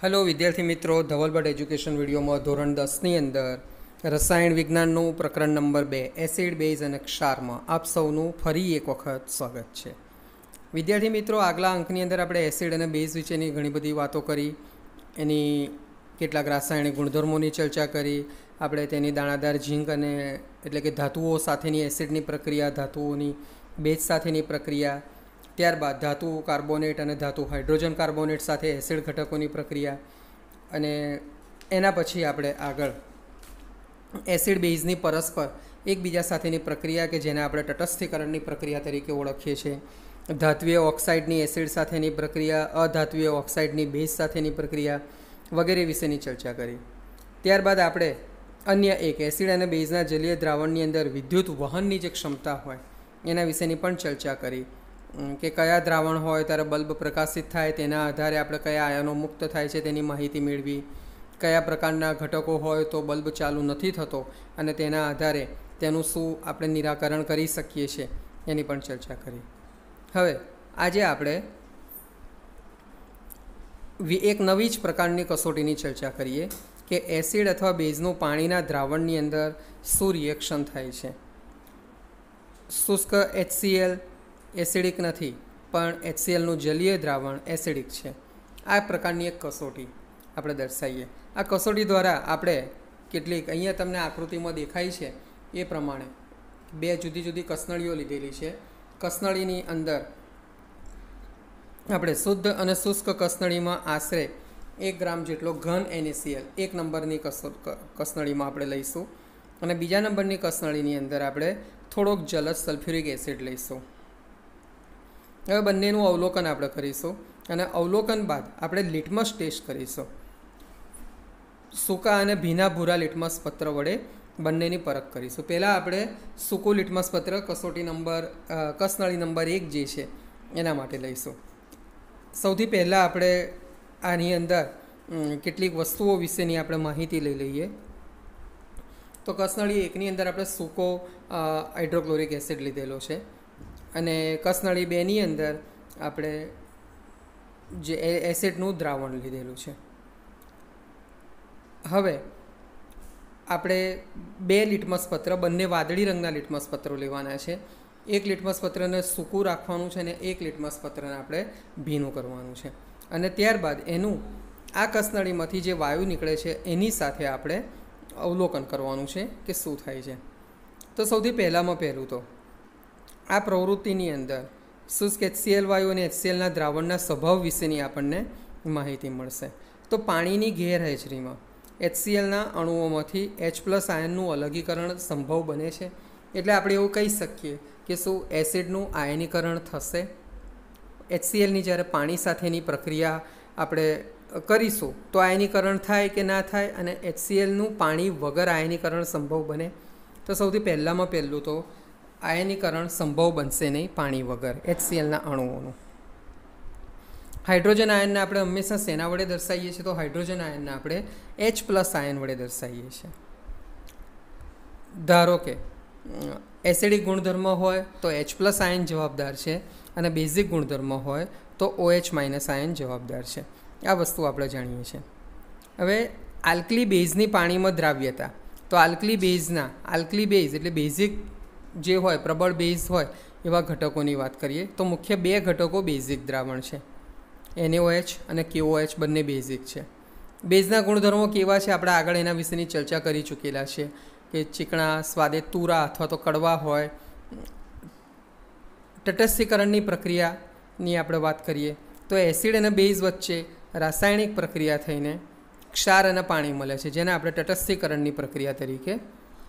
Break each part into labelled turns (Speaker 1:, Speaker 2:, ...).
Speaker 1: Hello विद्यार्थी मित्रों, धवल Bhatt education video में धोरण 10 ની અંદર રસાયણ વિજ્ઞાનનું પ્રકરણ નંબર 2 એસિડ બેઝ અને ક્ષારમાં આપ સૌનું ફરી એક વખત સ્વાગત છે। વિદ્યાર્થી મિત્રો, આગલા અંકની અંદર આપણે એસિડ અને બેઝ વિશેની ઘણી બધી વાતો કરી, એની કેટલાક રાસાયણિક ગુણધર્મોની ચર્ચા કરી, આપણે તેની દાણાદાર ઝીંક અને એટલે કે ધાતુઓ સાથેની એસિડની પ્રક્રિયા, ધાતુઓની બેઝ સાથેની પ્રક્રિયા, ત્યારબાદ ધાતુ કાર્બોનેટ અને ધાતુ હાઇડ્રોજન કાર્બોનેટ સાથે એસિડ ઘટકોની પ્રક્રિયા, અને એના પછી આપણે આગળ એસિડ બેઝની પરસ્પર એકબીજા સાથેની પ્રક્રિયા કે જેને આપણે તટસ્થીકરણની પ્રક્રિયા તરીકે ઓળખીએ છીએ, ધાત્વીય ઓક્સાઇડની એસિડ સાથેની પ્રક્રિયા, અધાત્વીય ઓક્સાઇડની બેઝ સાથેની પ્રક્રિયા વગેરે વિશેની ચર્ચા કરી। ત્યારબાદ આપણે અન્ય એક એસિડ અને બેઝના જલીય દ્રાવણની અંદર વિદ્યુત વહનની જે ક્ષમતા હોય એના વિશેની પણ ચર્ચા કરી કે કયા દ્રાવણ હોય ત્યારે બલ્બ પ્રકાશિત થાય તેના આધારે આપણે કયા આયનો મુક્ત થાય છે તેની માહિતી મેળવી, કયા પ્રકારના ઘટકો હોય તો બલ્બ ચાલુ નથી થતો અને તેના આધારે તેનું શું આપણે નિરાકરણ કરી શકીએ છીએ એની પણ ચર્ચા કરી। હવે આજે આપણે એક નવી જ પ્રકારની કસોટીની ચર્ચા કરીએ કે એસિડ અથવા બેઝનું પાણીના દ્રાવણની અંદર શું રિએક્શન થાય છે। શુષ્ક HCl એસિડિક નથી, પણ HClનું જલીય દ્રાવણ એસિડિક છે। આ પ્રકારની એક કસોટી આપણે દર્શાવીએ। આ કસોટી દ્વારા આપણે કેટલીક અહીંયા તમને આકૃતિમાં દેખાય છે એ પ્રમાણે બે જુદી જુદી કસનળીઓ લીધેલી છે। કસનળીની અંદર આપણે શુદ્ધ અને શુષ્ક કસનળીમાં આશરે 1 ગ્રામ જેટલો ઘન NaCl એક નંબરની કસનળીમાં આપણે લઈશું અને બીજા નંબરની કસનળીની અંદર આપણે થોડોક જલજ સલ્ફ્યુરિક એસિડ લઈશું। હવે બંનેનું અવલોકન આપણે કરીશું અને અવલોકન બાદ આપણે લિટમસ ટેસ્ટ કરીશું। સૂકા અને ભીના ભૂરા લિટમસ પત્ર વડે બંનેની પરખ કરીશું। પહેલાં આપણે સૂકું લિટમસ પત્ર કસનળી નંબર 1 જે છે એના માટે લઈશું। સૌથી પહેલાં આપણે આની અંદર કેટલીક વસ્તુઓ વિશેની આપણે માહિતી લઈ લઈએ। તો કસનળી 1ની અંદર આપણે સૂકો હાઇડ્રોક્લોરિક એસિડ લીધેલો છે અને કસનળી 2ની અંદર આપણે જે એસિડનું દ્રાવણ લીધેલું છે। હવે આપણે 2 લિટમસ પત્ર, બંને વાદળી રંગના લિટમસ પત્રો લેવાના છે। એક લિટમસ પત્રને સૂકું રાખવાનું છે અને એક લિટમસ પત્રને આપણે ભીનું કરવાનું છે અને ત્યારબાદ એનું આ કસનળીમાંથી જે વાયુ નીકળે છે એની સાથે આપણે અવલોકન કરવાનું છે કે શું થાય છે। તો સૌથી પહેલું તો આ પ્રવૃત્તિની અંદર શુષ્ક HCl વાયુ અને HClના દ્રાવણના સ્વભાવ વિશેની આપણને માહિતી મળશે। તો પાણીની ગેરહાજરીમાં HClના અણુઓમાંથી H+ આયનનું અલગીકરણ સંભવ બને છે, એટલે આપણે એવું કહી શકીએ કે શું એસિડનું આયનીકરણ થશે। HClની જ્યારે પાણી સાથેની પ્રક્રિયા આપણે કરીશું તો આયનીકરણ થાય કે ના થાય અને HClનું પાણી વગર આયનીકરણ સંભવ બને? તો સૌથી પહેલું તો આયનીકરણ સંભવ બનશે નહીં પાણી વગર HClના અણુઓનું। હાઇડ્રોજન આયનને આપણે હંમેશા શેના વડે દર્શાવીએ છીએ? તો હાઇડ્રોજન આયનને આપણે H+ આયન વડે દર્શાવીએ છીએ। ધારો કે એસિડિક ગુણધર્મ હોય તો H+ આયન જવાબદાર છે અને બેઝિક ગુણધર્મ હોય તો OH- આયન જવાબદાર છે। આ વસ્તુ આપણે જાણીએ છીએ। હવે આલ્કલી બેઝની પાણીમાં દ્રાવ્યતા, તો આલ્કલી બેઝ એટલે બેઝિક જે હોય, પ્રબળ બેઝ હોય એવા ઘટકોની વાત કરીએ તો મુખ્ય 2 ઘટકો બેઝિક દ્રાવણ છે, NaOH અને KOH બંને બેઝિક છે। બેઝના ગુણધર્મો કેવા છે આપણે આગળ એના વિશેની ચર્ચા કરી ચૂકેલા છે કે ચીકણા, સ્વાદે તુરા અથવા તો કડવા હોય। તટસ્થીકરણની પ્રક્રિયાની આપણે વાત કરીએ તો એસિડ અને બેઝ વચ્ચે રાસાયણિક પ્રક્રિયા થઈને ક્ષાર અને પાણી મળે છે, જેને આપણે તટસ્થીકરણની પ્રક્રિયા તરીકે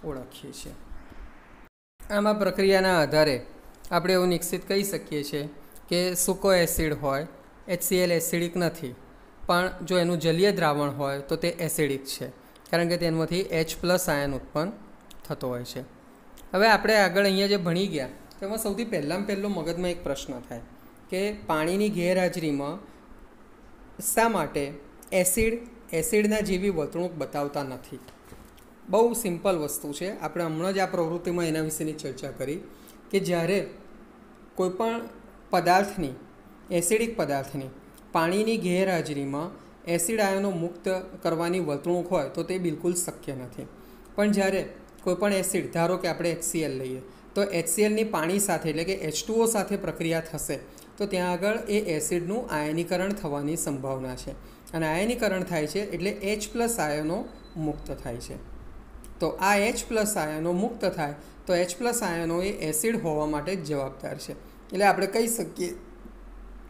Speaker 1: ઓળખીએ છીએ। આમાં પ્રક્રિયાના આધારે આપણે એવું નિશ્ચિત કહી શકીએ છીએ કે સૂકો એસિડ હોય, HCl એસિડિક નથી, પણ જો એનું જલીય દ્રાવણ હોય તો તે એસિડિક છે, કારણ કે તેમાંથી H+ આયન ઉત્પન્ન થતો હોય છે। હવે આપણે આગળ અહીંયા જે ભણી ગયા તેમાં સૌથી પહેલો મગજમાં એક પ્રશ્ન થાય કે પાણીની ગેરહાજરીમાં શા માટે એસિડના જેવી વર્તણૂક બતાવતા નથી? બહુ સિમ્પલ વસ્તુ છે। આપણે હમણાં જ આ પ્રવૃત્તિમાં એના વિશેની ચર્ચા કરી કે જ્યારે કોઈપણ પદાર્થની, એસિડિક પદાર્થની પાણીની ગેરહાજરીમાં એસિડ આયનો મુક્ત કરવાની વર્તણૂક હોય તો તે બિલકુલ શક્ય નથી. પણ જ્યારે કોઈપણ એસિડ, ધારો કે આપણે HCl લઈએ, તો HClની પાણી સાથે એટલે કે H2O સાથે પ્રક્રિયા થશે તો ત્યાં આગળ એ એસિડનું આયનીકરણ થવાની સંભાવના છે. અને આયનીકરણ થાય છે એટલે H+ આયનો મુક્ત થાય છે. તો આ H+ આયનો મુક્ત થાય તો H+ આયનો એ એસિડ હોવા માટે જ જવાબદાર છે. એટલે આપણે કહી શકીએ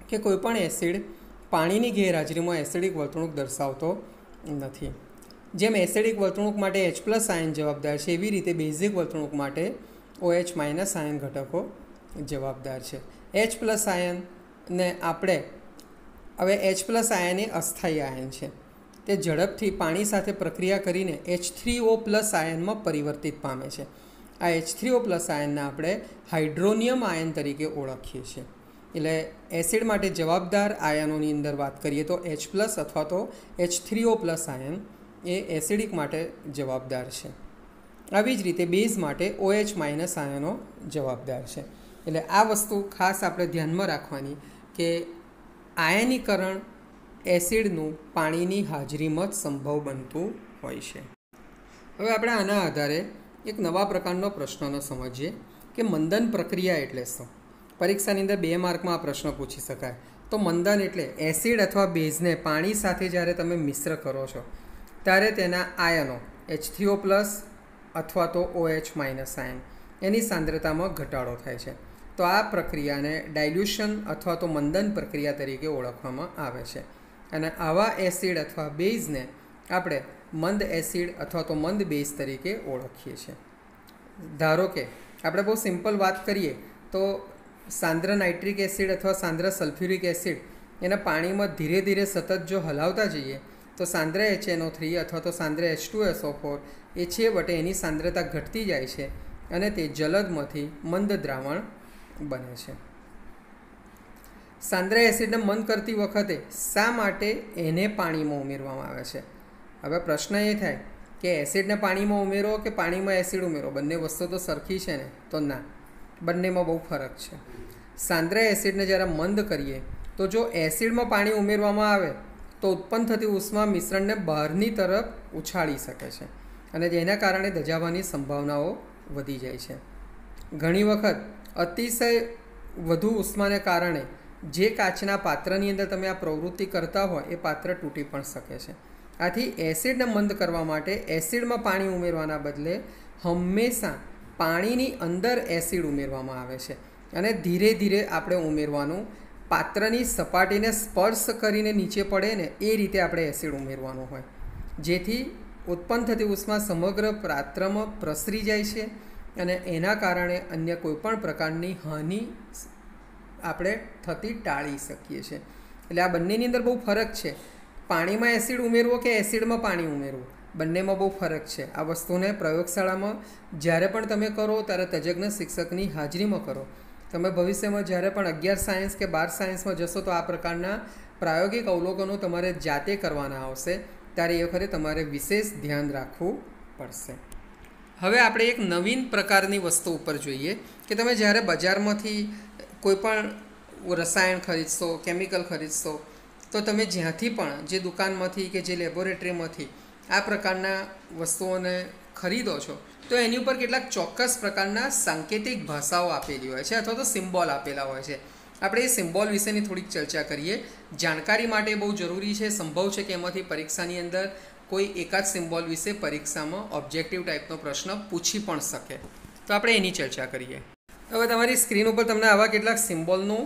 Speaker 1: કે કોઈપણ એસિડ પાણીની ગેરહાજરીમાં એસિડિક વર્તણૂક દર્શાવતો નથી. જેમ એસિડિક વર્તણૂક માટે H+ આયન જવાબદાર છે, એવી રીતે બેઝિક વર્તણૂક માટે OH- આયન ઘટકો જવાબદાર છે. H+ આયનને આપણે હવે H+ આયન એ અસ્થાયી આયન છે. તે ઝડપથી પાણી સાથે પ્રક્રિયા કરીને H3O+ આયનમાં પરિવર્તિત પામે છે. આ H3O+ આયનને આપણે હાઇડ્રોનિયમ આયન તરીકે ઓળખીએ છીએ. એટલે એસિડ માટે જવાબદાર આયનોની અંદર વાત કરીએ તો H+ અથવા તો H3O+ આયન એ એસિડિક માટે જવાબદાર છે. આવી જ રીતે બેઝ માટે OH- આયનો જવાબદાર છે. એટલે આ વસ્તુ ખાસ આપણે ધ્યાનમાં રાખવાની કે આયનીકરણ એસિડનું પાણીની હાજરીમાં જ સંભવ બનતું હોય છે. હવે આપણે આના આધારે એક નવા પ્રકારનો પ્રશ્નનો સમજીએ કે મંદન પ્રક્રિયા એટલે શું. પરીક્ષાની અંદર 2 માર્કમાં આ પ્રશ્ન પૂછી શકાય. તો મંદન એટલે એસિડ અથવા બેઝને પાણી સાથે જ્યારે તમે મિશ્ર કરો છો ત્યારે તેના આયનો H3O+ અથવા તો OH- આયન એની સાંદ્રતામાં ઘટાડો થાય છે. તો આ પ્રક્રિયાને ડાયલ્યુશન અથવા તો મંદન પ્રક્રિયા તરીકે ઓળખવામાં આવે છે. અને આવા એસિડ અથવા બેઝને આપણે મંદ એસિડ અથવા તો મંદ બેઝ તરીકે ઓળખીએ છીએ. ધારો કે આપણે બહુ સિમ્પલ વાત કરીએ તો સાંદ્ર નાઇટ્રિક એસિડ અથવા સાંદ્ર સલ્ફ્યુરિક એસિડ એના પાણીમાં ધીરે ધીરે સતત જો હલાવતા જઈએ તો સાંદ્ર HNO3 અથવા તો સાંદ્ર H2SO4 એ છેવટે એની સાંદ્રતા ઘટતી જાય છે અને તે જલદમાંથી મંદ દ્રાવણ બને છે. સાંદ્ર એસિડને મંદ કરતી વખતે શા માટે એને પાણીમાં ઉમેરવામાં આવે છે? હવે પ્રશ્ન એ થાય કે એસિડને પાણીમાં ઉમેરો કે પાણીમાં એસિડ ઉમેરો, બંને વસ્તુ તો સરખી છે ને? તો ના, બંનેમાં બહુ ફરક છે. સાંદ્ર એસિડને જ્યારે મંદ કરીએ તો જો એસિડમાં પાણી ઉમેરવામાં આવે તો ઉત્પન્ન થતી ઉષ્મા મિશ્રણને બહારની તરફ ઉછાળી શકે છે અને જેના કારણે દજાવવાની સંભાવનાઓ વધી જાય છે. ઘણી વખત અતિશય વધુ ઉષ્માને કારણે જે કાચના પાત્રની અંદર તમે આ પ્રવૃત્તિ કરતા હોય એ પાત્ર તૂટી પણ શકે છે. આથી એસિડને મંદ કરવા માટે એસિડમાં પાણી ઉમેરવાના બદલે હંમેશા પાણીની અંદર એસિડ ઉમેરવામાં આવે છે અને ધીરે ધીરે આપણે ઉમેરવાનું. પાત્રની સપાટીને સ્પર્શ કરીને નીચે પડે ને એ રીતે આપણે એસિડ ઉમેરવાનું હોય, જેથી ઉત્પન્ન થતી ઉષ્મા સમગ્ર પાત્રમાં પ્રસરી જાય છે અને એના કારણે અન્ય કોઈપણ પ્રકારની હાનિ આપણે થતી ટાળી શકીએ છીએ. એટલે આ બંનેની અંદર બહુ ફરક છે. પાણીમાં એસિડ ઉમેરવો કે એસિડમાં પાણી ઉમેરવું, બંનેમાં બહુ ફરક છે. આ વસ્તુને પ્રયોગશાળામાં જ્યારે પણ તમે કરો ત્યારે તજજ્ઞ શિક્ષકની હાજરીમાં કરો. તમે ભવિષ્યમાં જ્યારે પણ 11 સાયન્સ કે 12 સાયન્સમાં જશો તો આ પ્રકારના પ્રાયોગિક અવલોકનો તમારે જાતે કરવાના આવશે, ત્યારે એ વખતે તમારે વિશેષ ધ્યાન રાખવું પડશે. હવે આપણે એક નવીન પ્રકારની વસ્તુ ઉપર જોઈએ કે તમે જ્યારે બજારમાંથી કોઈપણ રસાયણ ખરીદશો, કેમિકલ ખરીદશો, તો તમે જ્યાંથી પણ જે દુકાનમાંથી કે જે લેબોરેટરીમાંથી આ પ્રકારના વસ્તુઓને ખરીદો છો તો એની ઉપર કેટલાક ચોક્કસ પ્રકારના સાંકેતિક ભાષાઓ આપેલી હોય છે અથવા તો સિમ્બોલ આપેલા હોય છે. આપણે એ સિમ્બોલ વિશેની થોડીક ચર્ચા કરીએ. જાણકારી માટે બહુ જરૂરી છે. સંભવ છે કે એમાંથી પરીક્ષાની અંદર કોઈ એકાદ સિમ્બોલ વિશે પરીક્ષામાં ઓબ્જેક્ટિવ ટાઈપનો પ્રશ્ન પૂછી પણ શકે. તો આપણે એની ચર્ચા કરીએ. હવે તમારી સ્ક્રીન ઉપર તમને આવા કેટલાક સિમ્બોલનું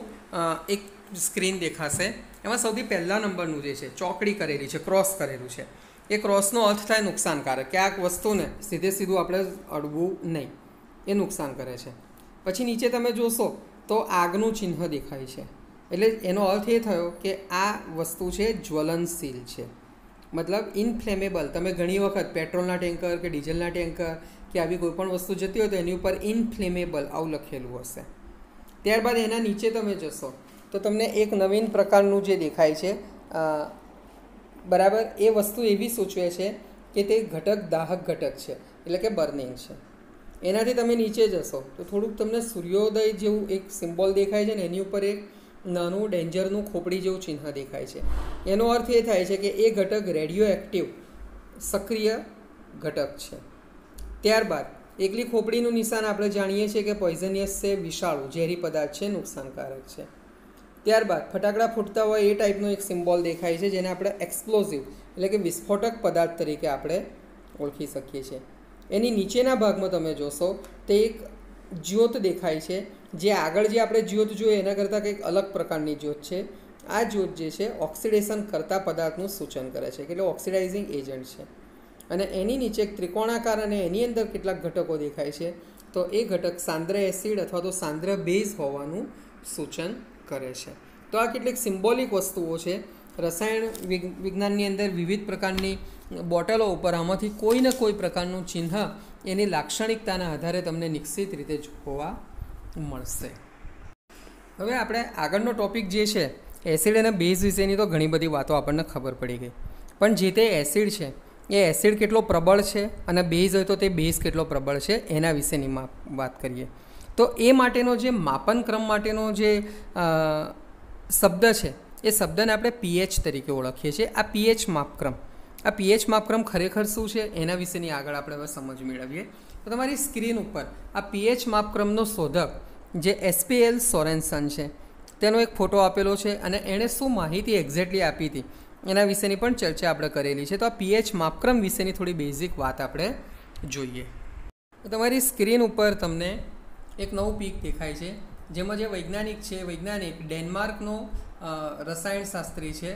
Speaker 1: એક સ્ક્રીન દેખાશે. એમાં સૌથી પહેલા નંબરનું જે છે ચોકડી કરેલી છે, ક્રોસ કરેલું છે. એ ક્રોસનો અર્થ થાય નુકસાનકારક, કે આ વસ્તુને સીધું આપણે અડવું નહીં, એ નુકસાન કરે છે. પછી નીચે તમે જોશો તો આગનું ચિહ્ન દેખાય છે, એટલે એનો અર્થ એ થયો કે આ વસ્તુ છે જ્વલનશીલ છે, મતલબ ઇનફ્લેમેબલ. તમે ઘણી વખત પેટ્રોલના ટેન્કર કે ડીઝલના ટેન્કર કે આવી કોઈ પણ વસ્તુ જતી હોય તો એની ઉપર ઇનફ્લેમેબલ આવું લખેલું હશે. ત્યારબાદ એના નીચે તમે જશો તો તમને એક નવીન પ્રકારનું જે દેખાય છે, બરાબર, એ વસ્તુ એવી સૂચવે છે કે તે ઘટક દાહક ઘટક છે, એટલે કે બર્નિંગ છે. એનાથી તમે નીચે જશો તો થોડુંક તમને સૂર્યોદય જેવું એક સિમ્બોલ દેખાય છે ને એની ઉપર એક નાનું ડેન્જરનું ખોપડી જેવું ચિહ્ન દેખાય છે. એનો અર્થ એ થાય છે કે એ ઘટક રેડિયો એક્ટિવ સક્રિય ઘટક છે. ત્યારબાદ એકલી ખોપડીનું નિશાન આપણે જાણીએ છીએ કે પોઈઝનિયસ છે, વિષાળુ ઝેરી પદાર્થ છે, નુકસાનકારક છે. ત્યારબાદ ફટાકડા ફૂટતા હોય એ ટાઈપનો એક સિમ્બોલ દેખાય છે જેને આપણે એક્સપ્લોઝિવ એટલે કે વિસ્ફોટક પદાર્થ તરીકે આપણે ઓળખી શકીએ છીએ. એની નીચેના ભાગમાં તમે જોશો તે એક જ્યોત દેખાય છે, જે આગળ જે આપણે જ્યોત જોઈએ એના કરતાં કંઈક અલગ પ્રકારની જ્યોત છે. આ જ્યોત જે છે ઓક્સિડેશન કરતા પદાર્થનું સૂચન કરે છે, એટલે ઓક્સિડાઇઝિંગ એજન્ટ છે. અને એની નીચે એક ત્રિકોણાકાર અને એની અંદર કેટલાક ઘટકો દેખાય છે, તો એ ઘટક સાંદ્ર એસિડ અથવા તો સાંદ્ર બેઝ હોવાનું સૂચન કરે છે. તો આ કેટલીક સિમ્બોલિક વસ્તુઓ છે. રસાયણ વિજ્ઞાનની અંદર વિવિધ પ્રકારની બોટલો ઉપર આમાંથી કોઈને કોઈ પ્રકારનું ચિહ્ન એની લાક્ષણિકતાના આધારે તમને નિશ્ચિત રીતે જોવા મળશે. હવે આપણે આગળનો ટૉપિક જે છે એસિડ અને બેઝ વિશેની તો ઘણી બધી વાતો આપણને ખબર પડી ગઈ, પણ જે તે એસિડ છે એ એસિડ કેટલો પ્રબળ છે અને બેઝ હોય તો તે બેઝ કેટલો પ્રબળ છે એના વિશેની વાત કરીએ. તો એ માટેનો જે માપન ક્રમ માટેનો જે શબ્દ છે એ શબ્દને આપણે પીએચ તરીકે ઓળખીએ છીએ. આ પીએચ માપક્રમ ખરેખર શું છે એના વિશેની આગળ આપણે હવે સમજ મેળવીએ. તો તમારી સ્ક્રીન ઉપર આ પીએચ માપક્રમનો શોધક જે એસપીએલ સોરેન્સન છે તેનો એક ફોટો આપેલો છે અને એણે શું માહિતી એક્ઝેક્ટલી આપી હતી એના વિશેની પણ ચર્ચા આપણે કરેલી છે. તો આ પીએચ માપક્રમ વિશેની થોડી બેઝિક વાત આપણે જોઈએ. તો તમારી સ્ક્રીન ઉપર તમને એક નવું પીક દેખાય છે, જેમાં જે વૈજ્ઞાનિક ડેનમાર્કનો રસાયણશાસ્ત્રી છે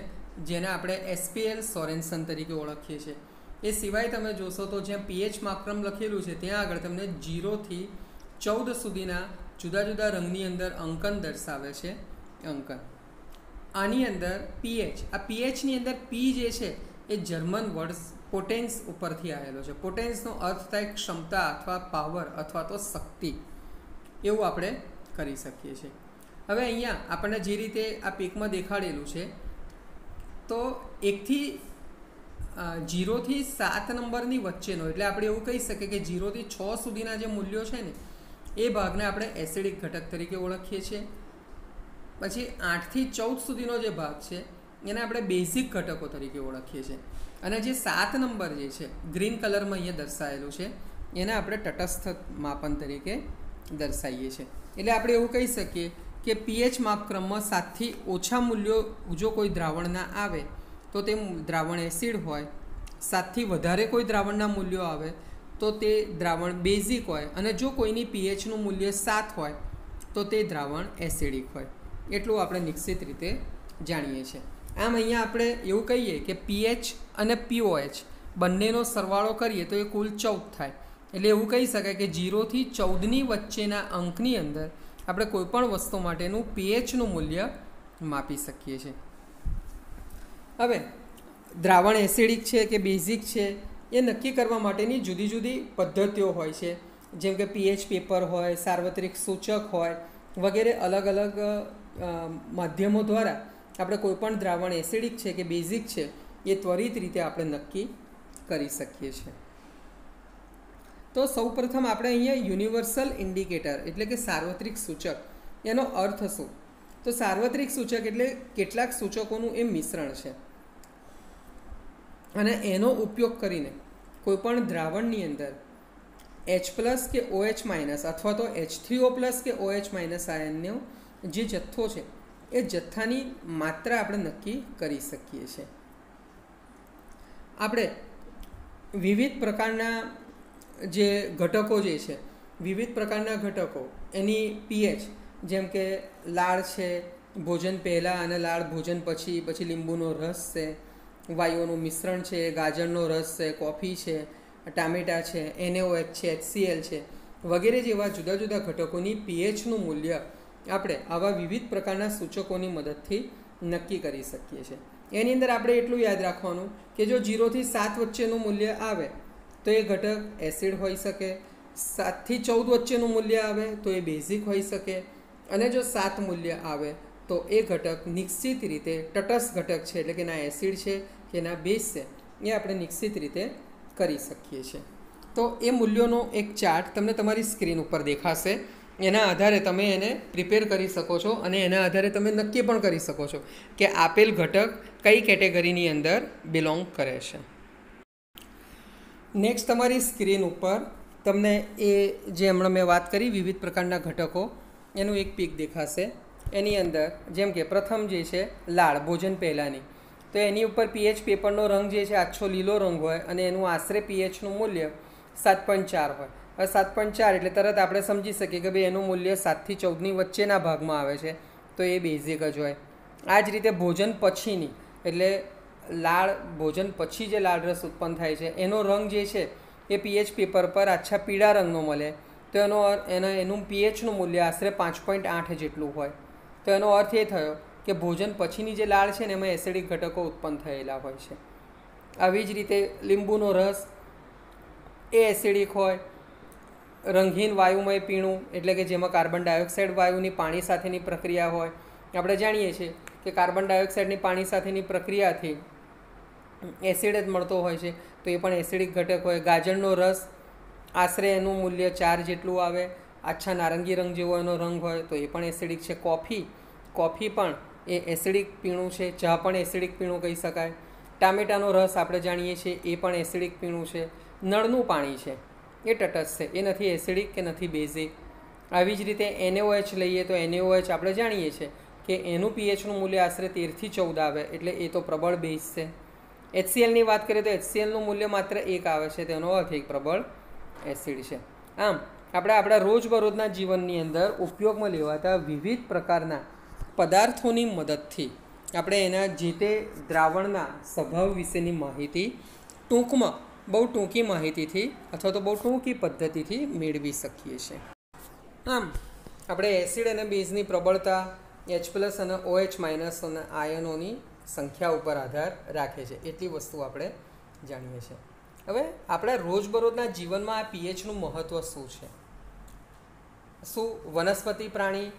Speaker 1: જેને આપણે એસપીએલ સોરેન્સન તરીકે ઓળખીએ છીએ. એ સિવાય તમે જોશો તો જ્યાં પીએચ માપક્રમ લખેલું છે ત્યાં આગળ તમને 0 થી 14 સુધીના જુદા જુદા રંગની અંદર અંકન દર્શાવે છે. આની અંદર પીએચ, આ પીએચની અંદર પી જે છે એ જર્મન વર્ડ પોટેન્સ ઉપરથી આવેલો છે. પોટેન્સનો અર્થ થાય ક્ષમતા અથવા પાવર અથવા તો શક્તિ, એવું આપણે કરી શકીએ છીએ. હવે અહીંયા આપણને જે રીતે આ પીકમાં દેખાડેલું છે તો 0 થી 7 નંબરની વચ્ચેનો, એટલે આપણે એવું કહી શકીએ કે 0 થી 6 સુધીના જે મૂલ્યો છે ને એ ભાગને આપણે એસિડિક ઘટક તરીકે ઓળખીએ છીએ. પછી 8 થી 14 સુધીનો જે ભાગ છે એને આપણે બેઝિક ઘટકો તરીકે ઓળખીએ છીએ. અને જે 7 નંબર જે છે ગ્રીન કલરમાં અહીંયા દર્શાવેલું છે એને આપણે તટસ્થ માપન તરીકે દર્શાવીએ છીએ. એટલે આપણે એવું કહી શકીએ કે પીએચ માપક્રમમાં 7 થી ઓછા મૂલ્યો જો કોઈ દ્રાવણના આવે તો તે દ્રાવણ એસિડ હોય, 7 થી વધારે કોઈ દ્રાવણના મૂલ્યો આવે તો તે દ્રાવણ બેઝિક હોય, અને જો કોઈની પીએચનું મૂલ્ય 7 હોય તો તે દ્રાવણ એસિડિક હોય. એટલું આપણે નિશ્ચિત રીતે જાણીએ છીએ. આમ અહીંયા આપણે એવું કહીએ કે પીએચ અને પીઓએચ બંનેનો સરવાળો કરીએ તો એ કુલ 14 થાય. એટલે એવું કહી શકાય કે 0 થી 14ની વચ્ચેના અંકની અંદર આપણે કોઈપણ વસ્તુ માટેનું પીએચનું મૂલ્ય માપી શકીએ છીએ. હવે દ્રાવણ એસિડિક છે કે બેઝિક છે એ નક્કી કરવા માટેની જુદી જુદી પદ્ધતિઓ હોય છે, જેમ કે પીએચ પેપર હોય, સાર્વત્રિક સૂચક હોય વગેરે. અલગ અલગ માધ્યમો દ્વારા આપણે કોઈપણ દ્રાવણ એસિડિક છે કે બેઝિક છે એ ત્વરિત રીતે આપણે નક્કી કરી શકીએ છીએ. તો સૌપ્રથમ આપણે અહીંયા યુનિવર્સલ ઇન્ડિકેટર એટલે કે સાર્વત્રિક સૂચક એનો અર્થ શું? તો સાર્વત્રિક સૂચક એટલે કેટલાક સૂચકોનું એ મિશ્રણ છે અને એનો ઉપયોગ કરીને કોઈપણ દ્રાવણની અંદર H+ કે OH- અથવા તો H3O+ કે OH- આયનનો જે જથ્થો છે એ જથ્થાની માત્રા આપણે નક્કી કરી શકીએ છીએ. આપણે વિવિધ પ્રકારના જે ઘટકો જે છે, વિવિધ પ્રકારના ઘટકો એની પીએચ, જેમ કે લાળ છે ભોજન પહેલાં અને લાળ ભોજન પછી, પછી લીંબુનો રસ છે, વાયુઓનું મિશ્રણ છે, ગાજરનો રસ છે, કોફી છે, ટામેટાં છે, NaOH છે, HCl છે વગેરે જેવા જુદા જુદા ઘટકોની પીએચનું મૂલ્ય આપણે આવા વિવિધ પ્રકારના સૂચકોની મદદથી નક્કી કરી શકીએ છીએ. એની અંદર આપણે એટલું યાદ રાખવાનું કે જો 0 થી 7 વચ્ચેનું મૂલ્ય આવે તો એ ઘટક એસિડ હોઈ શકે, 7 થી 14 વચ્ચેનું મૂલ્ય આવે તો એ બેઝિક હોઈ શકે, અને જો 7 મૂલ્ય આવે તો એ ઘટક નિશ્ચિત રીતે તટસ્થ ઘટક છે, એટલે કે ના એસિડ છે કે ના બેઝ છે એ આપણે નિશ્ચિત રીતે કરી શકીએ છીએ. તો એ મૂલ્યોનો એક ચાર્ટ તમને તમારી સ્ક્રીન ઉપર દેખાશે. એના આધારે તમે એને પ્રિપેર કરી શકો છો અને એના આધારે તમે નક્કી પણ કરી શકો છો કે આપેલ ઘટક કઈ કેટેગરીની અંદર બિલોંગ કરે છે. નેક્સ્ટ તમારી સ્ક્રીન ઉપર તમને એ જે હમણાં મેં વાત કરી વિવિધ પ્રકારના ઘટકો એનું એક પીક દેખાશે. એની અંદર જેમ કે પ્રથમ જે છે લાળ ભોજન પહેલાંની, તો એની ઉપર પીએચ પેપરનો રંગ જે છે આછો લીલો રંગ હોય અને એનું આશરે પીએચનું મૂલ્ય 7.4 હોય. હવે 7.4 એટલે તરત આપણે સમજી શકીએ કે ભાઈ એનું મૂલ્ય 7 થી 14ની વચ્ચેના ભાગમાં આવે છે, તો એ બેઝિક જ હોય. આ જ રીતે ભોજન પછીની એટલે લાળ ભોજન પછી જે લાળ રસ ઉત્પન્ન થાય છે એનો રંગ જે છે એ પીએચ પેપર પર આછા પીળા રંગનો મળે, તો એનું પીએચનું મૂલ્ય આશરે 5.8 જેટલું હોય. તો એનો અર્થ એ થયો કે ભોજન પછીની જે લાળ છે ને એમાં એસિડિક ઘટકો ઉત્પન્ન થયેલા હોય છે. આવી જ રીતે લીંબુનો રસ એ એસિડિક હોય. રંગહીન વાયુમય પીણું એટલે કે જેમાં કાર્બન ડાયોક્સાઇડ વાયુની પાણી સાથેની પ્રક્રિયા હોય. આપણે જાણીએ છીએ કે કાર્બન ડાયોક્સાઇડની પાણી સાથેની પ્રક્રિયાથી એસિડ જ મળતો હોય છે, તો એ પણ એસિડિક ઘટક હોય. ગાજરનો રસ આશરે એનું મૂલ્ય 4 જેટલું આવે. આછા નારંગી રંગ જેવો એનો રંગ હોય, તો એ પણ એસિડિક છે. કોફી પણ એ એસિડિક પીણું છે. ચા પણ એસિડિક પીણું કહી શકાય. ટામેટાનો રસ આપણે જાણીએ છીએ એ પણ એસિડિક પીણું છે. નળનું પાણી છે એ તટસ્થ છે, એ નથી એસિડિક કે નથી બેઝિક. આવી જ રીતે NaOH લઈએ તો NaOH આપણે જાણીએ છીએ કે એનું પીએચનું મૂલ્ય આશરે 13 થી 14 આવે, એટલે એ તો પ્રબળ બેઝ છે. HClની વાત કરીએ તો HClનું મૂલ્ય માત્ર 1 આવે છે, તેનો અર્થ એક પ્રબળ એસિડ છે. આમ આપણે આપણા રોજબરોજના જીવનની અંદર ઉપયોગમાં લેવાતા વિવિધ પ્રકારના પદાર્થોની મદદથી આપણે એના જે તે દ્રાવણના સ્વભાવ વિશેની માહિતી ટૂંકમાં બહુ ટૂંકી માહિતીથી અથવા તો બહુ ટૂંકી પદ્ધતિથી મેળવી શકીએ છીએ. આમ આપણે એસિડ અને બેઝની પ્રબળતા H+ અને OH- અને આયનોની સંખ્યા ઉપર આધાર રાખે છે, એટલી વસ્તુ આપણે જાણીએ છીએ. હવે આપણા રોજબરોજના જીવનમાં આ પીએચનું મહત્ત્વ શું છે? શું વનસ્પતિ પ્રાણી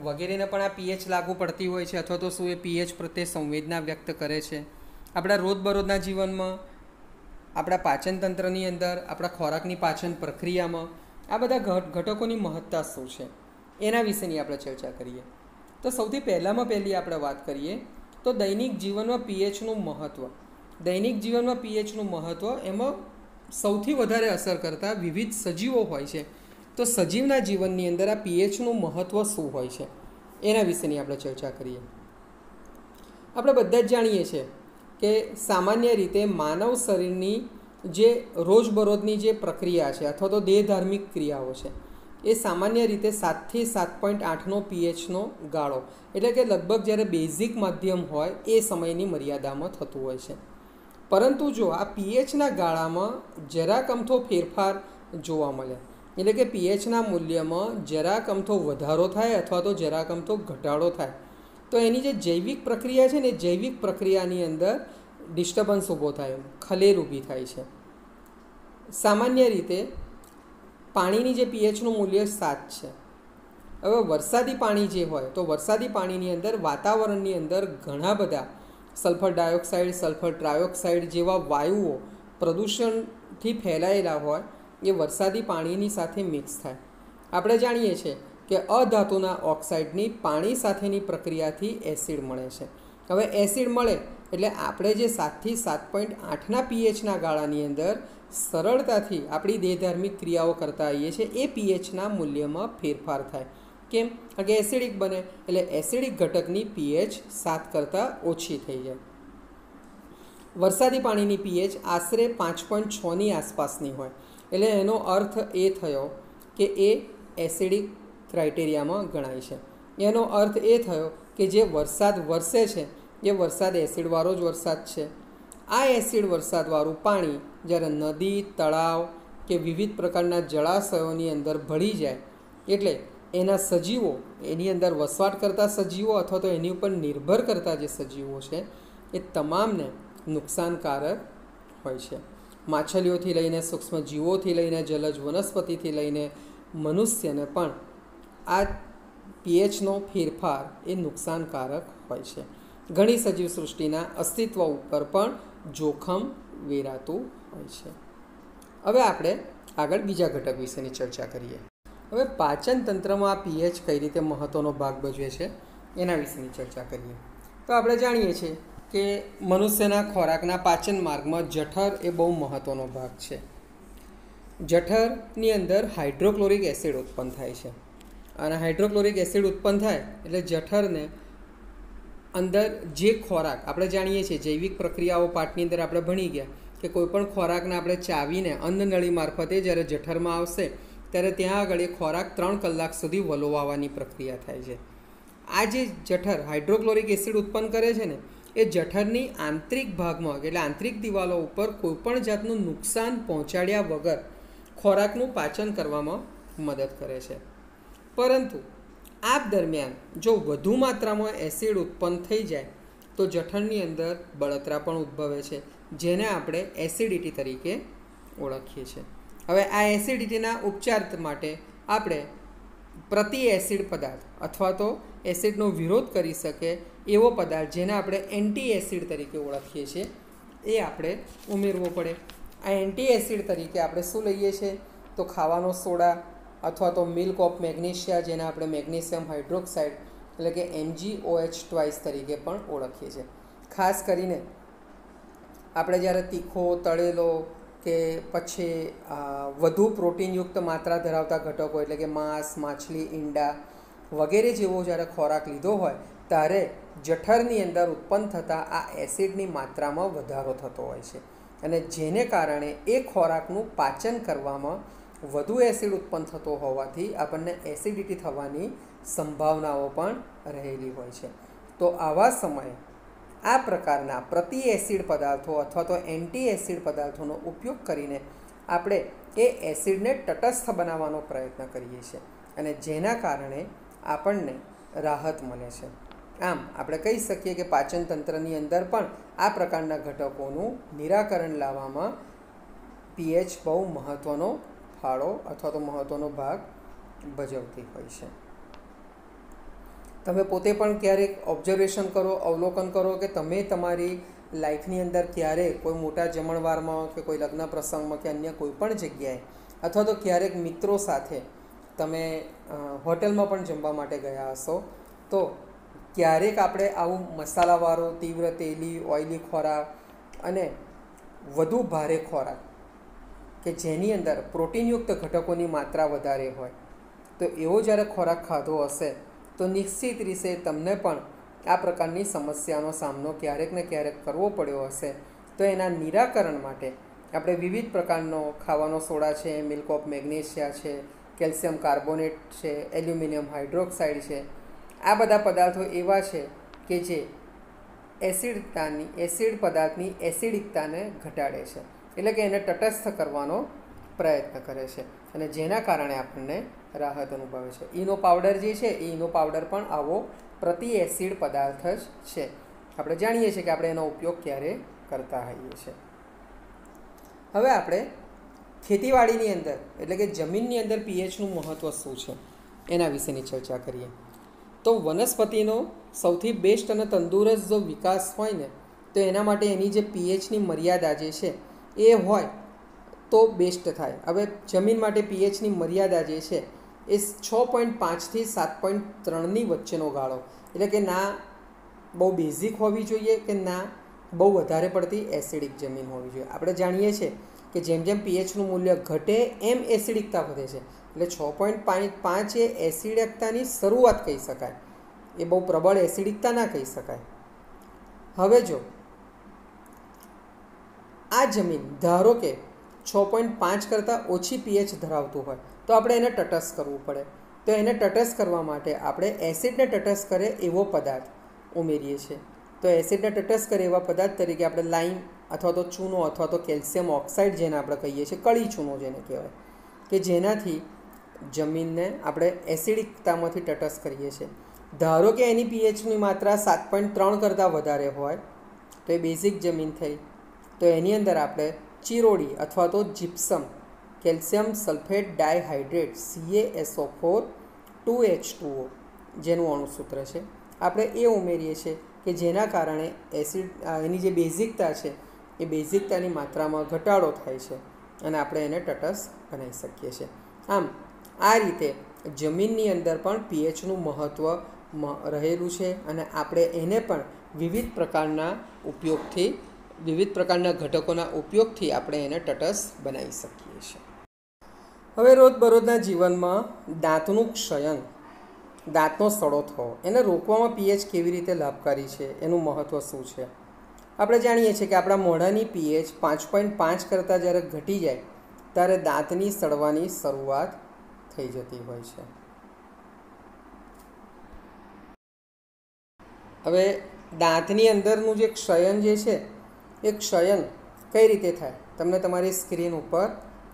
Speaker 1: વગેરેને પણ આ પીએચ લાગુ પડતી હોય છે અથવા તો શું એ પીએચ પ્રત્યે સંવેદના વ્યક્ત કરે છે? આપણા રોજબરોજના જીવનમાં આપણા પાચન તંત્રની અંદર આપણા ખોરાકની પાચન પ્રક્રિયામાં આ બધા ઘટકોની મહત્તા શું છે એના વિશેની આપણે ચર્ચા કરીએ. તો સૌથી પહેલી આપણે વાત કરીએ તો દૈનિક જીવનમાં પીએચનું મહત્ત્વ. દૈનિક જીવનમાં પીએચનું મહત્ત્વ એમાં સૌથી વધારે અસર કરતા વિવિધ સજીવો હોય છે. તો સજીવના જીવનની અંદર આ પીએચનું મહત્ત્વ શું હોય છે એના વિશેની આપણે ચર્ચા કરીએ. આપણે બધા જ જાણીએ છીએ કે સામાન્ય રીતે માનવ શરીરની જે રોજબરોજની જે પ્રક્રિયા છે અથવા તો દેહધાર્મિક ક્રિયાઓ છે એ સામાન્ય રીતે 7 થી 7.8નો પીએચનો ગાળો એટલે કે લગભગ જ્યારે બેઝિક માધ્યમ હોય એ સમયની મર્યાદામાં થતું હોય છે. પરંતુ જો આ પીએચના ગાળામાં જરાક અમથો ફેરફાર જોવા મળે એટલે કે પીએચના મૂલ્યમાં જરાક અમથો વધારો થાય અથવા તો જરાક અમથો ઘટાડો થાય તો એની જે જૈવિક પ્રક્રિયા છે ને એ જૈવિક પ્રક્રિયાની અંદર ડિસ્ટર્બન્સ ઊભો થાય, ખલેલ ઊભી થાય છે. સામાન્ય રીતે પાણીની જે પીએચનું મૂલ્ય 7 છે. હવે વરસાદી પાણી જે હોય તો વરસાદી પાણીની અંદર વાતાવરણની અંદર ઘણા બધા સલ્ફર ડાયોક્સાઇડ, સલ્ફર ટ્રાયોક્સાઇડ જેવા વાયુઓ પ્રદૂષણથી ફેલાયેલા હોય એ વરસાદી પાણીની સાથે મિક્સ થાય. આપણે જાણીએ છીએ કે અધાતુના ઓક્સાઇડની પાણી સાથેની પ્રક્રિયાથી એસિડ મળે છે. હવે એસિડ મળે એટલે આપણે જે 7 થી 7.8ના પીએચના ગાળાની અંદર સરળતાથી આપણી દેહધાર્મિક ક્રિયાઓ કરતા આવીએ છીએ એ પીએચના મૂલ્યમાં ફેરફાર થાય. કેમ? કારણ કે એસિડિક બને એટલે એસિડિક ઘટકની પીએચ 7 કરતાં ઓછી થઈ જાય. વરસાદી પાણીની પીએચ આશરે 5.6ની આસપાસની હોય એટલે એનો અર્થ એ થયો કે એ એસિડિક ક્રાઇટેરિયામાં ગણાય છે. એનો અર્થ એ થયો કે જે વરસાદ વરસે છે એ વરસાદ એસિડવાળો જ વરસાદ છે. આ એસિડ વરસાદવાળું પાણી જ્યારે નદી, તળાવ કે વિવિધ પ્રકારના જળાશયોની અંદર ભળી જાય એટલે એના સજીવો, એની અંદર વસવાટ કરતા સજીવો અથવા તો એની ઉપર નિર્ભર કરતા જે સજીવો છે એ તમામને નુકસાનકારક હોય છે. માછલીઓથી લઈને સૂક્ષ્મજીવોથી લઈને જલજ વનસ્પતિથી લઈને મનુષ્યને પણ આ પીએચનો ફેરફાર એ નુકસાનકારક હોય છે. ઘણી સજીવ સૃષ્ટિના અસ્તિત્વ ઉપર પણ જોખમ વેરાતું હોય છે. હવે આપણે આગળ બીજા ઘટક વિશેની ચર્ચા કરીએ. હવે પાચન તંત્રમાં આ પીએચ કઈ રીતે મહત્ત્વનો ભાગ ભજવે છે એના વિશેની ચર્ચા કરીએ. તો આપણે જાણીએ છીએ કે મનુષ્યના ખોરાકના પાચન માર્ગમાં જઠર એ બહુ મહત્ત્વનો ભાગ છે. જઠરની અંદર હાઇડ્રોક્લોરિક એસિડ ઉત્પન્ન થાય છે અને હાઇડ્રોક્લોરિક એસિડ ઉત્પન્ન થાય એટલે જઠરને અંદર જે ખોરાક આપણે જાણીએ છીએ જૈવિક પ્રક્રિયાઓ પાઠની અંદર આપણે ભણી ગયા કે કોઈપણ ખોરાકને આપણે ચાવીને અન્નનળી મારફતે જ્યારે જઠરમાં આવશે ત્યારે ત્યાં આગળ એ ખોરાક 3 કલાક સુધી વલોવાવાની પ્રક્રિયા થાય છે. આ જે જઠર હાઇડ્રોક્લોરિક એસિડ ઉત્પન્ન કરે છે ને એ જઠરની આંતરિક ભાગમાં એટલે આંતરિક દિવાલો ઉપર કોઈપણ જાતનું નુકસાન પહોંચાડ્યા વગર ખોરાકનું પાચન કરવામાં મદદ કરે છે. પરંતુ આ દરમિયાન જો વધુ માત્રામાં એસિડ ઉત્પન્ન થઈ જાય તો જઠરની અંદર બળતરા પણ ઉદ્ભવે છે, જેને આપણે એસિડિટી તરીકે ઓળખીએ છીએ. હવે આ એસિડિટીના ઉપચાર માટે આપણે પ્રતિ એસિડ પદાર્થ અથવા તો એસિડનો વિરોધ કરી શકે એવો પદાર્થ જેને આપણે એન્ટી એસિડ તરીકે ઓળખીએ છીએ એ આપણે ઉમેરવો પડે. આ એન્ટી એસિડ તરીકે આપણે શું લઈએ છીએ તો ખાવાનો સોડા અથવા તો મિલ્ક ઓફ મેગ્નેશિયા જેને આપણે મેગ્નેશિયમ હાઇડ્રોક્સાઇડ એટલે કે MgOH તરીકે પણ ઓળખીએ છીએ. ખાસ કરીને આપણે જ્યારે તીખો તળેલો કે પછી વધુ પ્રોટીનયુક્ત માત્રા ધરાવતા ઘટકો એટલે કે માંસ, માછલી, ઈંડા વગેરે જેવો જ્યારે ખોરાક લીધો હોય ત્યારે જઠરની અંદર ઉત્પન્ન થતા આ એસિડની માત્રામાં વધારો થતો હોય છે અને જેને કારણે એ ખોરાકનું પાચન કરવામાં વધુ એસિડ ઉત્પન્ન થતો હોવાથી આપણને એસિડિટી થવાની સંભાવનાઓ પણ રહેલી હોય છે. તો આવા સમયે આ પ્રકારના પ્રતિ એસિડ પદાર્થો અથવા તો એન્ટી એસિડ પદાર્થોનો ઉપયોગ કરીને આપણે એ એસિડને તટસ્થ બનાવવાનો પ્રયત્ન કરીએ છીએ અને જેના કારણે આપણને રાહત મળે છે. આમ આપણે કહી શકીએ કે પાચન તંત્રની અંદર પણ આ પ્રકારના ઘટકોનું નિરાકરણ લાવવામાં પીએચ બહુ મહત્ત્વનો ફાળો અથવા તો મહત્ત્વનો ભાગ ભજવતી હોય છે. તમે પોતે પણ ક્યારેક ઓબ્ઝર્વેશન કરો, અવલોકન કરો કે તમે તમારી લાઈફની અંદર ક્યારેક કોઈ મોટા જમણવારમાં કે કોઈ લગ્ન પ્રસંગમાં કે અન્ય કોઈ પણ જગ્યાએ અથવા તો ક્યારેક મિત્રો સાથે તમે હોટલમાં પણ જમવા માટે ગયા હશો તો ક્યારેક આપણે આવું મસાલાવાળો, તીવ્ર તેલી, ઓઇલી ખોરાક અને વધુ ભારે ખોરાક કે જેની અંદર પ્રોટીનયુક્ત ઘટકોની માત્રા વધારે હોય તો એવો જ્યારે ખોરાક ખાધો હશે તો નિશ્ચિત રીતે તમને પણ આ પ્રકારની સમસ્યાનો સામનો ક્યારેક ને ક્યારેક કરવો પડ્યો હશે. તો એના નિરાકરણ માટે આપણે વિવિધ પ્રકારનો ખાવાનો સોડા છે, મિલ્ક ઓફ મેગ્નેશિયા છે, કેલ્શિયમ કાર્બોનેટ છે, એલ્યુમિનિયમ હાઇડ્રોક્સાઇડ છે, આ બધા પદાર્થો એવા છે કે જે એસિડ પદાર્થની એસિડિકતાને ઘટાડે છે એટલે કે એને તટસ્થ કરવાનો પ્રયત્ન કરે છે અને જેના કારણે આપણને રાહત અનુભવે છે. ઈનો પાવડર જે છે એ ઈનો પાવડર પણ આવો પ્રતિ એસિડ પદાર્થ જ છે. આપણે જાણીએ છીએ કે આપણે એનો ઉપયોગ ક્યારે કરતા હોઈએ છીએ. હવે આપણે ખેતીવાડીની અંદર એટલે કે જમીનની અંદર પીએચનું મહત્ત્વ શું છે એના વિશેની ચર્ચા કરીએ. તો વનસ્પતિનો સૌથી બેસ્ટ અને તંદુરસ્ત જો વિકાસ હોય ને તો એના માટે એની જે પીએચની મર્યાદા જે છે એ હોય તો બેસ્ટ થાય. હવે જમીન માટે પીએચની મર્યાદા જે છે એ 6.5થી 7.3ની વચ્ચેનો ગાળો એટલે કે ના બહુ બેઝિક હોવી જોઈએ કે ના બહુ વધારે પડતી એસિડિક જમીન હોવી જોઈએ. આપણે જાણીએ છીએ કે જેમ જેમ પીએચનું મૂલ્ય ઘટે એમ એસિડિકતા વધે છે એટલે 6.5 એ એસિડિકતાની શરૂઆત કહી શકાય, એ બહુ પ્રબળ એસિડિકતા ના કહી શકાય. હવે જો આ જમીન ધારો કે 6.5 કરતાં ઓછી પીએચ ધરાવતું હોય તો આપણે એને તટસ્થ કરવું પડે. તો એને તટસ્થ કરવા માટે આપણે એસિડને તટસ્થ કરે એવો પદાર્થ ઉમેરીએ છીએ. તો એસિડને તટસ્થ કરે એવા પદાર્થ તરીકે આપણે લાઈમ અથવા તો ચૂનો અથવા તો કેલ્શિયમ ઓક્સાઇડ જેને આપણે કહીએ છીએ, કળી ચૂનો જેને કહેવાય, કે જેનાથી જમીનને આપણે એસિડિકતામાંથી તટસ્થ કરીએ છીએ. ધારો કે એની પીએચની માત્રા 7.3 કરતાં વધારે હોય તો એ બેઝિક જમીન થઈ. તો એની અંદર આપણે ચિરોડી અથવા તો gypsum, calcium sulphate ડાયહાઇડ્રેટ CaSO4 2H2O જેનું અણુસૂત્ર છે આપણે એ ઉમેરીએ છીએ કે જેના કારણે એની જે બેઝિકતા છે એ બેઝિકતાની માત્રામાં ઘટાડો થાય છે અને આપણે એને તટસ્થ બનાવી શકીએ છીએ. આમ આ રીતે જમીનની અંદર પણ પીએચનું મહત્ત્વ રહેલું છે અને આપણે એને પણ વિવિધ પ્રકારના ઉપયોગથી, વિવિધ પ્રકારના ઘટકોના ઉપયોગથી આપણે એને તટસ્થ બનાવી શકીએ છીએ. હવે રોજબરોજના જીવનમાં દાંતનું ક્ષયન, દાંતનો સડો થવો, એને રોકવામાં પીએચ કેવી રીતે લાભકારી છે, એનું મહત્ત્વ શું છે? આપણે જાણીએ છીએ કે આપણા મોઢાની પીએચ 5.5 કરતાં જ્યારે ઘટી જાય ત્યારે દાંતની સડવાની શરૂઆત થઈ જતી હોય છે. હવે દાંતની અંદરનું જે ક્ષયન જે છે એ ક્ષયન કઈ રીતે થાય તમને તમારી સ્ક્રીન ઉપર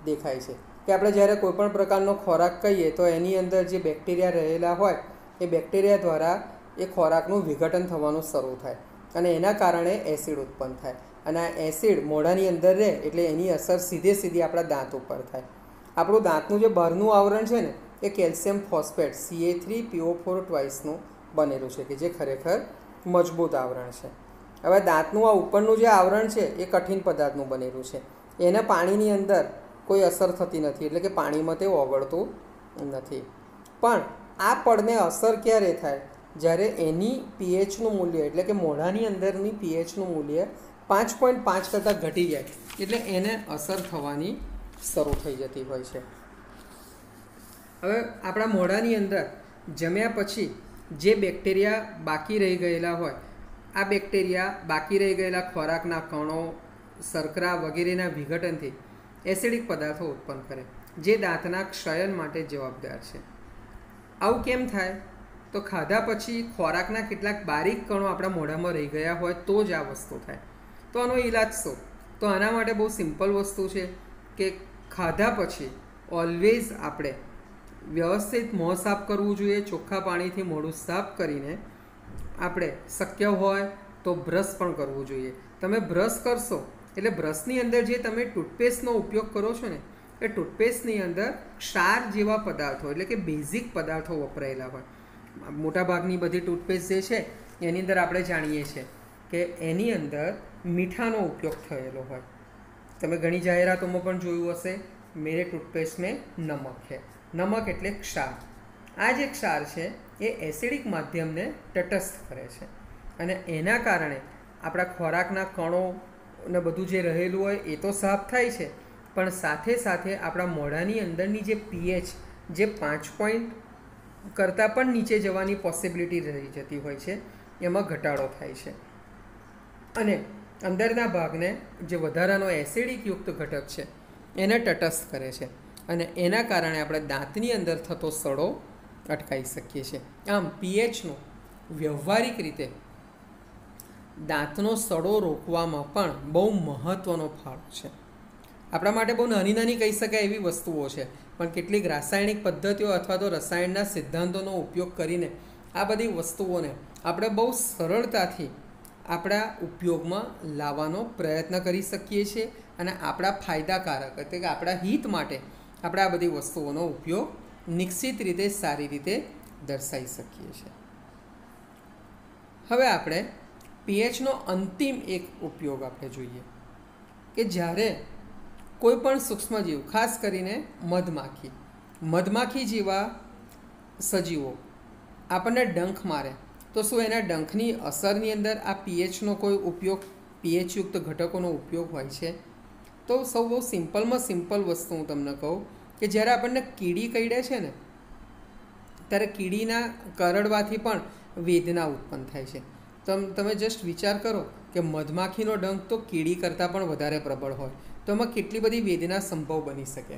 Speaker 1: દેખાય છે કે આપણે જ્યારે કોઈપણ પ્રકારનો ખોરાક કહીએ તો એની અંદર જે બેક્ટેરિયા રહેલા હોય એ બેક્ટેરિયા દ્વારા એ ખોરાકનું વિઘટન થવાનું શરૂ થાય અને એના કારણે એસિડ ઉત્પન્ન થાય અને આ એસિડ મોઢાની અંદર રહે એટલે એની અસર સીધી આપણા દાંત ઉપર થાય. આપણું દાંતનું જે બહારનું આવરણ છે ને એ કેલ્શિયમ ફોસ્ફેટ CA3PO4 ટ્વાઇસનું બનેલું છે કે જે ખરેખર મજબૂત આવરણ છે. હવે દાંતનું આ ઉપરનું જે આવરણ છે એ કઠિન પદાર્થનું બનેલું છે. એને પાણીની અંદર કોઈ અસર થતી નથી, એટલે કે પાણીમાં તે ઓગળતું નથી. પણ આ પડને અસર ક્યારે થાય? જ્યારે એની પીએચનું મૂલ્ય, એટલે કે મોઢાની અંદરની પીએચનું મૂલ્ય 5.5 કરતાં ઘટી જાય એટલે એને અસર થવાની શરૂ થઈ જતી હોય છે. હવે આપણા મોઢાની અંદર જમ્યા પછી જે બેક્ટેરિયા બાકી રહી ગયેલા હોય, આ બેક્ટેરિયા બાકી રહી ગયેલા ખોરાકના કણો, શર્કરા વગેરેના વિઘટનથી એસિડિક પદાર્થો ઉત્પન્ન કરે જે દાંતના ક્ષયન માટે જવાબદાર છે. આવું કેમ થાય? તો ખાધા પછી ખોરાકના કેટલાક બારીક કણો આપણા મોઢામાં રહી ગયા હોય તો જ આ વસ્તુ થાય. તો આનો ઈલાજ શું? તો આના માટે બહુ સિમ્પલ વસ્તુ છે કે ખાધા પછી ઓલવેઝ આપણે વ્યવસ્થિત મોં સાફ કરવું જોઈએ. ચોખ્ખા પાણીથી મોઢું સાફ કરીને આપણે શક્ય હોય તો બ્રશ પણ કરવું જોઈએ. તમે બ્રશ કરશો એટલે બ્રશની અંદર જે તમે ટૂથપેસ્ટનો ઉપયોગ કરો છો ને એ ટૂથપેસ્ટની અંદર ક્ષાર જેવા પદાર્થો, એટલે કે બેઝિક પદાર્થો વપરાયેલા હોય. મોટાભાગની બધી ટૂથપેસ્ટ જે છે એની અંદર આપણે જાણીએ છીએ કે એની અંદર મીઠાનો ઉપયોગ થયેલો હોય. તમે ઘણી જાહેરાતોમાં પણ જોયું હશે, મેરે ટૂથપેસ્ટ મેં નમક છે. નમક એટલે ક્ષાર. આ જે ક્ષાર છે એ એસિડિક માધ્યમને તટસ્થ કરે છે અને એના કારણે આપણા ખોરાકના કણો ને બધું જે રહેલું હોય એ તો સાફ થાય છે, પણ સાથે સાથે આપણા મોઢાની અંદરની જે પીએચ જે 5 કરતાં પણ નીચે જવાની પોસિબિલિટી રહી જતી હોય છે એમાં ઘટાડો થાય છે અને અંદરના ભાગને જે વધારાનો એસિડિક યુક્ત ઘટક છે એને તટસ્થ કરે છે અને એના કારણે આપણે દાંતની અંદર થતો સડો અટકાવી શકીએ છીએ. આમ પીએચનો વ્યવહારિક રીતે દાંતનો સડો રોકવામાં પણ બહુ મહત્ત્વનો ફાળો છે. આપણા માટે બહુ નાની નાની કહી શકાય એવી વસ્તુઓ છે, પણ કેટલીક રાસાયણિક પદ્ધતિઓ અથવા તો રસાયણના સિદ્ધાંતોનો ઉપયોગ કરીને આ બધી વસ્તુઓને આપણે બહુ સરળતાથી આપણા ઉપયોગમાં લાવવાનો પ્રયત્ન કરી શકીએ છીએ અને આપણા ફાયદાકારક, એટલે કે આપણા હિત માટે આપણે આ બધી વસ્તુઓનો ઉપયોગ નિશ્ચિત રીતે સારી રીતે દર્શાવી શકીએ છીએ. હવે આપણે પીએચનો અંતિમ એક ઉપયોગ આપણે જોઈએ કે જ્યારે કોઈ પણ સૂક્ષ્મજીવ, ખાસ કરીને મધમાખી જેવા સજીવો આપણને ડંખ મારે તો શું એના ડંખની અસરની અંદર આ પીએચનો કોઈ ઉપયોગ, પીએચયુક્ત ઘટકોનો ઉપયોગ હોય છે? તો સૌ બહુ સિમ્પલમાં સિમ્પલ વસ્તુ હું તમને કહું કે જ્યારે આપણને કીડી કરડે છે ને ત્યારે કીડીના કરડવાથી પણ વેદના ઉત્પન્ન થાય છે. તમે જસ્ટ વિચાર કરો કે મધમાખીનો ડંખ તો કીડી કરતાં પણ વધારે પ્રબળ હોય તો એમાં કેટલી બધી વેદના સંભવ બની શકે.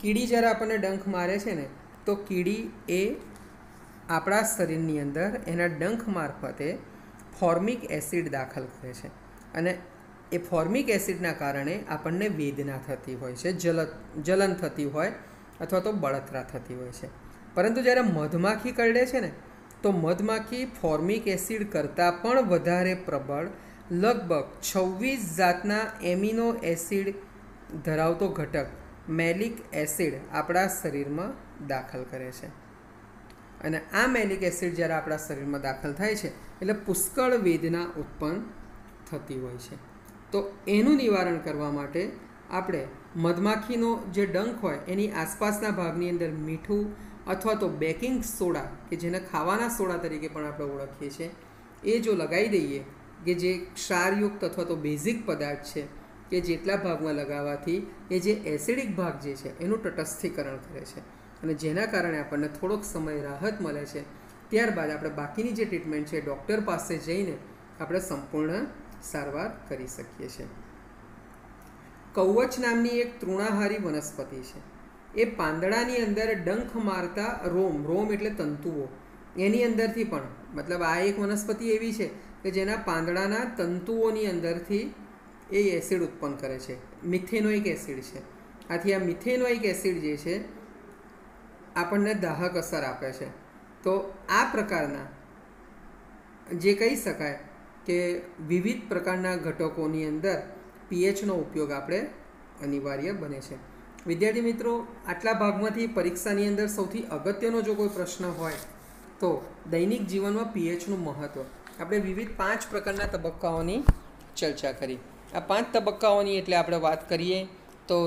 Speaker 1: કીડી જ્યારે આપણને ડંખ મારે છે ને તો કીડી એ આપણા શરીરની અંદર એના ડંખ મારફતે ફોર્મિક એસિડ દાખલ કરે છે અને એ ફોર્મિક એસિડના કારણે આપણને વેદના થતી હોય છે, જલન થતી હોય અથવા તો બળતરા થતી હોય છે. પરંતુ જ્યારે મધમાખી કરડે છે ને તો મધમાખી ફોર્મિક એસિડ કરતાં પણ વધારે પ્રબળ લગભગ 26 જાતના એમિનો એસિડ ધરાવતો ઘટક મેલિક એસિડ આપણા શરીરમાં દાખલ કરે છે અને આ મેલિક એસિડ જ્યારે આપણા શરીરમાં દાખલ થાય છે એટલે પુષ્કળ વેદના ઉત્પન્ન થતી હોય છે. તો એનું નિવારણ કરવા માટે આપણે મધમાખીનો જે ડંખ હોય એની આસપાસના ભાગની અંદર મીઠું અથવા તો બેકિંગ સોડા કે જેને ખાવાના સોડા તરીકે પણ આપણે ઓળખીએ છીએ એ જો લગાવી દઈએ કે જે ક્ષારયુક્ત અથવા તો બેઝિક પદાર્થ છે કે જેટલા ભાગમાં લગાવવાથી એ જે એસિડિક ભાગ જે છે એનું તટસ્થીકરણ કરે છે અને જેના કારણે આપણને થોડોક સમય રાહત મળે છે. ત્યારબાદ આપણે બાકીની જે ટ્રીટમેન્ટ છે ડૉક્ટર પાસે જઈને આપણે સંપૂર્ણ સારવાર કરી શકીએ છીએ. કવચ નામની એક તૃણાહારી વનસ્પતિ છે. એ પાંદડાની અંદર ડંખ મારતા રોમ એટલે તંતુઓ એની અંદરથી પણ મતલબ આ એક વનસ્પતિ એવી છે કે જેના પાંદડાના તંતુઓની અંદરથી એ એસિડ ઉત્પન્ન કરે છે. મિથેનોઇક એસિડ છે. આથી આ મિથેનોઇક એસિડ જે છે આપણને દાહક અસર આપે છે. તો આ પ્રકારના જે કહી શકાય કે વિવિધ પ્રકારના ઘટકોની અંદર પીએચનો ઉપયોગ આપણે અનિવાર્ય બને છે. વિદ્યાર્થી મિત્રો, આટલા ભાગમાંથી પરીક્ષાની અંદર સૌથી અગત્યનો જો કોઈ પ્રશ્ન હોય તો દૈનિક જીવનમાં પીએચનું મહત્ત્વ. આપણે વિવિધ 5 પ્રકારના તબક્કાઓની ચર્ચા કરી. આ 5 તબક્કાઓની એટલે આપણે વાત કરીએ તો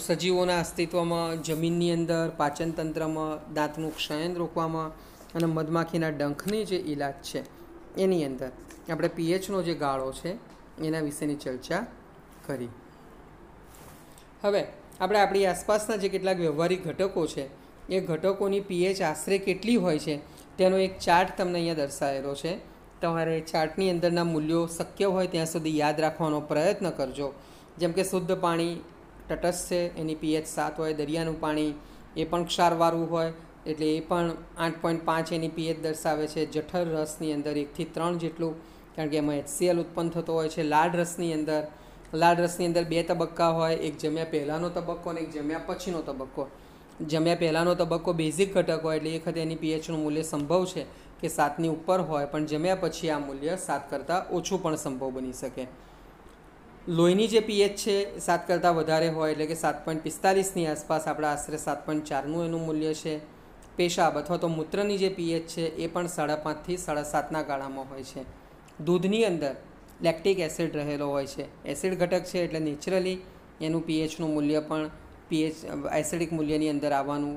Speaker 1: સજીવોના અસ્તિત્વમાં, જમીનની અંદર, પાચનતંત્રમાં, દાંતનું ક્ષયન રોકવામાં અને મધમાખીના ડંખની જે ઇલાજ છે એની અંદર આપણે પીએચનો જે ગાળો છે એના વિશેની ચર્ચા કરી. હવે આપણે આપણી આસપાસના જે કેટલાક વ્યવહારિક ઘટકો છે એ ઘટકોની પીએચ આશરે કેટલી હોય છે તેનો એક ચાર્ટ તમને અહીંયા દર્શાવેલો છે. તમારે ચાર્ટની અંદરના મૂલ્યો શક્ય હોય ત્યાં સુધી યાદ રાખવાનો પ્રયત્ન કરજો. જેમ કે શુદ્ધ પાણી તટસ્થ છે, એની પીએચ 7 હોય. દરિયાનું પાણી એ પણ ક્ષારવાળું હોય એટલે એ પણ 8.5 એની પીએચ દર્શાવે છે. જઠર રસની અંદર 1 થી 3 જેટલું, કારણ કે એમાં HCl ઉત્પન્ન થતો હોય છે. લાળ રસની અંદર 2 તબક્કા હોય, એક જમ્યા પહેલાંનો તબક્કો અને એક જમ્યા પછીનો તબક્કો. જમ્યા પહેલાંનો તબક્કો બેઝિક ઘટક હોય એટલે એ વખતે એની પીએચનું મૂલ્ય સંભવ છે કે 7ની ઉપર હોય, પણ જમ્યા પછી આ મૂલ્ય 7 કરતાં ઓછું પણ સંભવ બની શકે. લોહીની જે પીએચ છે 7 કરતાં વધારે હોય એટલે કે 7.45ની આસપાસ આપણે આશરે 7.4નું એનું મૂલ્ય છે. પેશાબ અથવા તો મૂત્રની જે પીએચ છે એ પણ 5.5 થી 7.5ના ગાળામાં હોય છે. દૂધની અંદર લેક્ટિક એસિડ રહેલો હોય છે. એસિડ ઘટક છે એટલે નેચરલી એનું પીએચનું મૂલ્ય પણ એસિડિક મૂલ્યની અંદર આવવાનું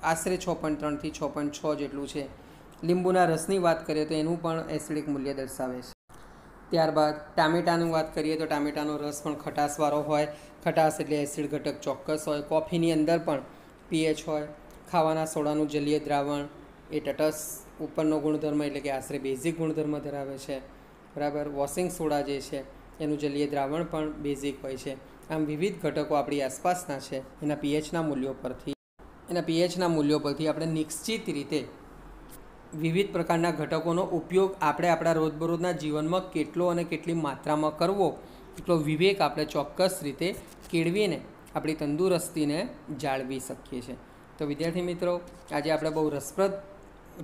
Speaker 1: આશરે 6.3 થી 6.6 જેટલું છે. લીંબુના રસની વાત કરીએ તો એનું પણ એસિડિક મૂલ્ય દર્શાવે છે. ત્યારબાદ ટામેટાની વાત કરીએ તો ટામેટાનો રસ પણ ખટાશવાળો હોય. ખટાશ એટલે એસિડ ઘટક ચોક્કસ હોય. કોફીની અંદર પણ પીએચ હોય. ખાવાના સોડાનું જલીય દ્રાવણ એ તટસ્થ ઉપરનો ગુણધર્મ એટલે કે આશરે બેઝિક ગુણધર્મ ધરાવે છે. બરાબર. વોશિંગ સોડા જે છે એનું જલીય દ્રાવણ પણ બેઝિક હોય છે. આમ વિવિધ ઘટકો આપણી આસપાસના છે એના પીએચના મૂલ્યો પરથી આપણે નિશ્ચિત રીતે વિવિધ પ્રકારના ઘટકોનો ઉપયોગ આપણે આપણા રોજબરોજના જીવનમાં કેટલો અને કેટલી માત્રામાં કરવો એટલો વિવેક આપણે ચોક્કસ રીતે કેળવીને આપણી તંદુરસ્તીને જાળવી શકીએ છીએ. તો વિદ્યાર્થી મિત્રો, આજે આપણે બહુ રસપ્રદ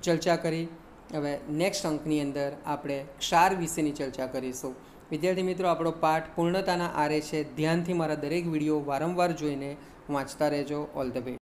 Speaker 1: ચર્ચા કરી. હવે નેક્સ્ટ અંકની અંદર આપણે ક્ષાર વિશેની ચર્ચા કરીશું. વિદ્યાર્થી મિત્રો, આપણો પાઠ પૂર્ણતાના આરે છે. ધ્યાનથી મારા દરેક વિડીયો વારંવાર જોઈને વાંચતા રહેજો. All the best.